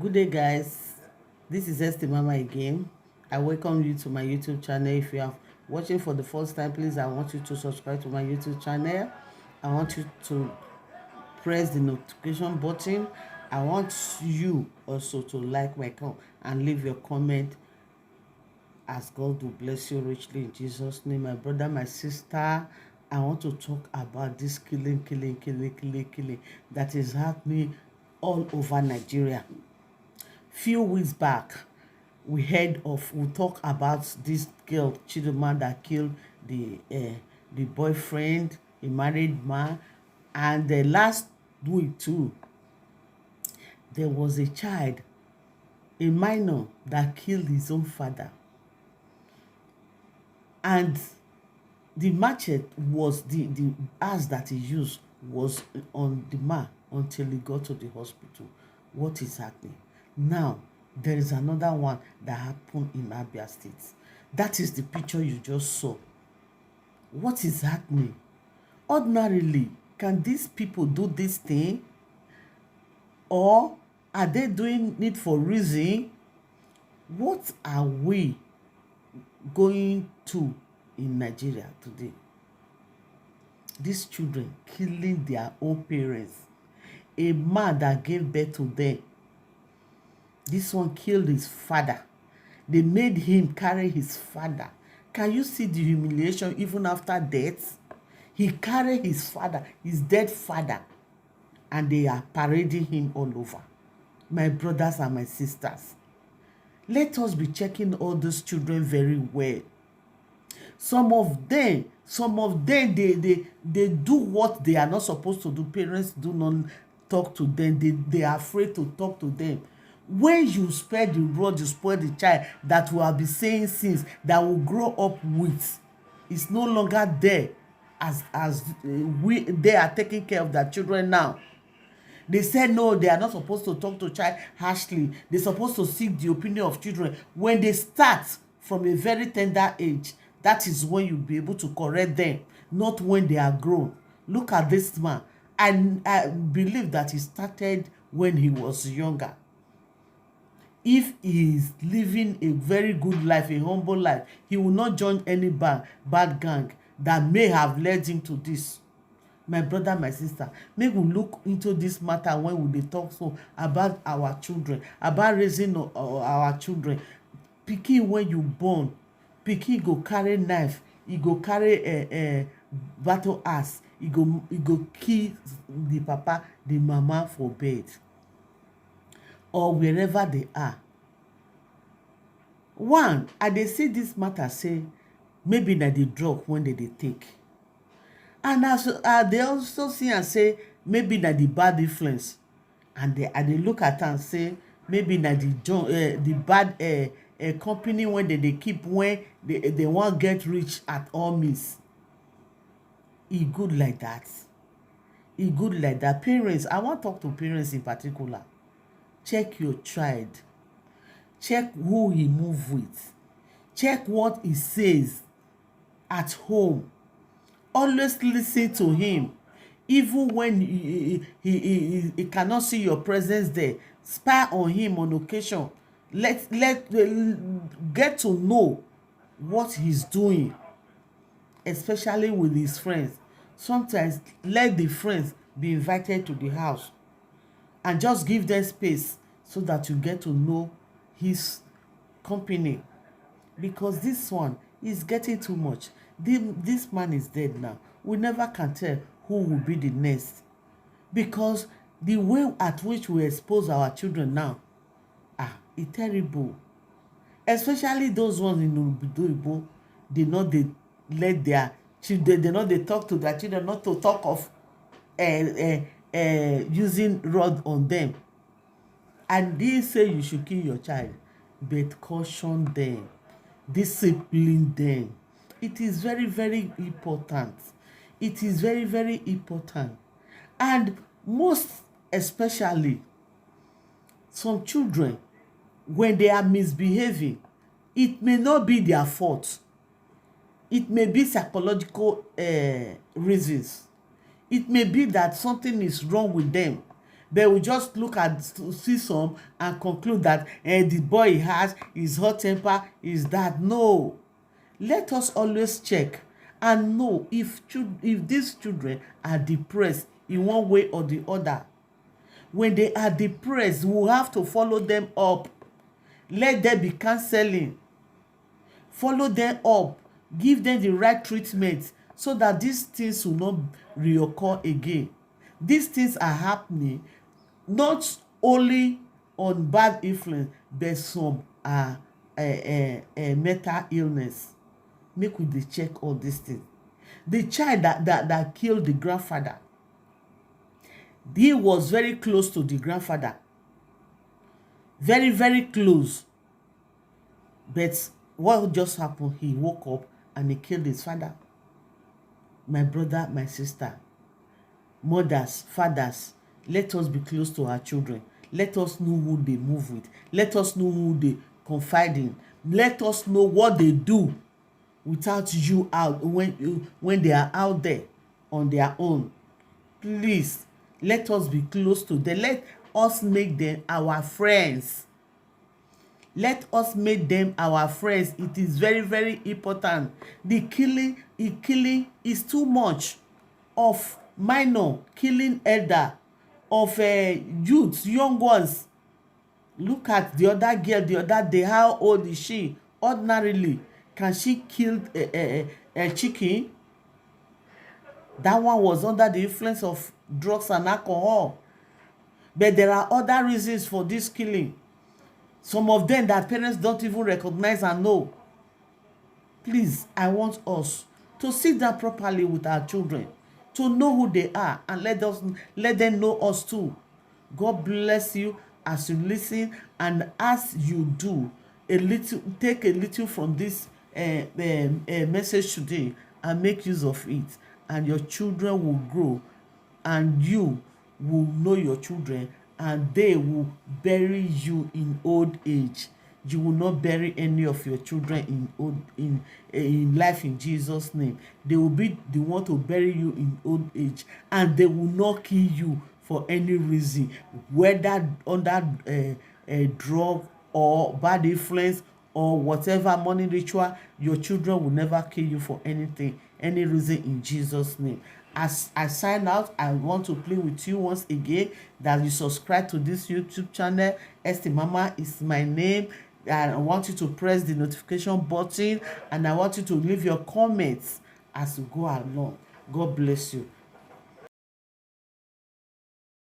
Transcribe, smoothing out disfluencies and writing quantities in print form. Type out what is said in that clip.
Good day, guys. This is Esther Mama again. I welcome you to my YouTube channel. If you are watching for the first time, please, I want you to subscribe to my YouTube channel. I want you to press the notification button. I want you also to like my comment and leave your comment as God will bless you richly in Jesus' name. My brother, my sister, I want to talk about this killing that is happening all over Nigeria. Few weeks back, we talk about this girl Chidinma that killed the boyfriend, a married man, and the last week too, there was a child, a minor, that killed his own father, and the machete was the axe that he used was on the man until he got to the hospital. What is happening now? There is another one that happened in Abia State. That is the picture you just saw. What is happening? Ordinarily, can these people do this thing, or are they doing it for reason? What are we going to in Nigeria today? These children killing their own parents. A man that gave birth to them, this one killed his father. They made him carry his father. Can you see the humiliation even after death? He carried his father, his dead father, and they are parading him all over. My brothers and my sisters, let us be checking all those children very well. Some of them, they do what they are not supposed to do. Parents do not talk to them. They are afraid to talk to them. When you spoil the rod, you spoil the child that will be saying things that will grow up with. It's no longer there they are taking care of their children now. They said no, they are not supposed to talk to child harshly. They're supposed to seek the opinion of children. When they start from a very tender age, that is when you'll be able to correct them, not when they are grown. Look at this man. I believe that he started when he was younger. If he is living a very good life, a humble life, he will not join any bad gang that may have led him to this. My brother, my sister, make we look into this matter when we dey talk so about our children, about raising our children. Pikin when you born, pikin go carry knife, e go carry battle axe, e go kill the papa, the mama for bed or wherever they are. One, I dey see this matter say maybe na the drug when they dey take, and as they also see am say maybe na the bad influence, and I dey look at am say maybe na the bad company when they keep when they wan get rich at all means. E good like that. E good like that. Parents, I wan talk to parents in particular. Check your child. Check who he move with. Check what he says at home. Always listen to him. Even when he cannot see your presence there, spy on him on occasion. Get to know what he's doing, especially with his friends. Sometimes let the friends be invited to the house and just give them space so that you get to know his company, because this one is getting too much. This man is dead now. We never can tell who will be the next, because the way at which we expose our children now, it's terrible. Especially those ones in Obodo, they not they let their children, they not they talk to their children, not to talk of using rod on them. And they say you should kill your child, but caution them, discipline them. It is very, very important. It is very, very important. And most especially, some children, when they are misbehaving, it may not be their fault. It may be psychological reasons. It may be that something is wrong with them. They will just look at see some and conclude that the boy he has is hot temper, is that. No, let us always check and know if these children are depressed in one way or the other. When they are depressed, we have to follow them up. Let there be counseling. Follow them up. Give them the right treatment so that these things will not reoccur again. These things are happening not only on bad influence, but some are mental illness. Make we dey check all these things. The child that killed the grandfather, he was very close to the grandfather, very very close. But what just happened? He woke up and he killed his father. My brother, my sister, mothers, fathers, let us be close to our children. Let us know who they move with. Let us know who they confide in. Let us know what they do without you out when they are out there on their own. Please, let us be close to them. Let us make them our friends. Let us make them our friends. It is very very important. The killing is too much, of minor killing elder, of youths, young ones. Look at the other girl the other day. How old is she? Ordinarily, can she kill a chicken? That one was under the influence of drugs and alcohol. But there are other reasons for this killing. Some of them that parents don't even recognize and know. Please, I want us to sit down properly with our children, to know who they are, and let them know us too. God bless you as you listen, and as you do take a little from this message today and make use of it, and your children will grow, and you will know your children, and they will bury you in old age. You will not bury any of your children in life, in Jesus' name. They will be the one to bury you in old age, and they will not kill you for any reason, whether under a drug or bad influence or whatever money ritual. Your children will never kill you for anything, any reason, in Jesus' name. As I sign out, I want to plead with you once again that you subscribe to this YouTube channel. Esti Mama is my name. I want you to press the notification button, and I want you to leave your comments as you go along. God bless you.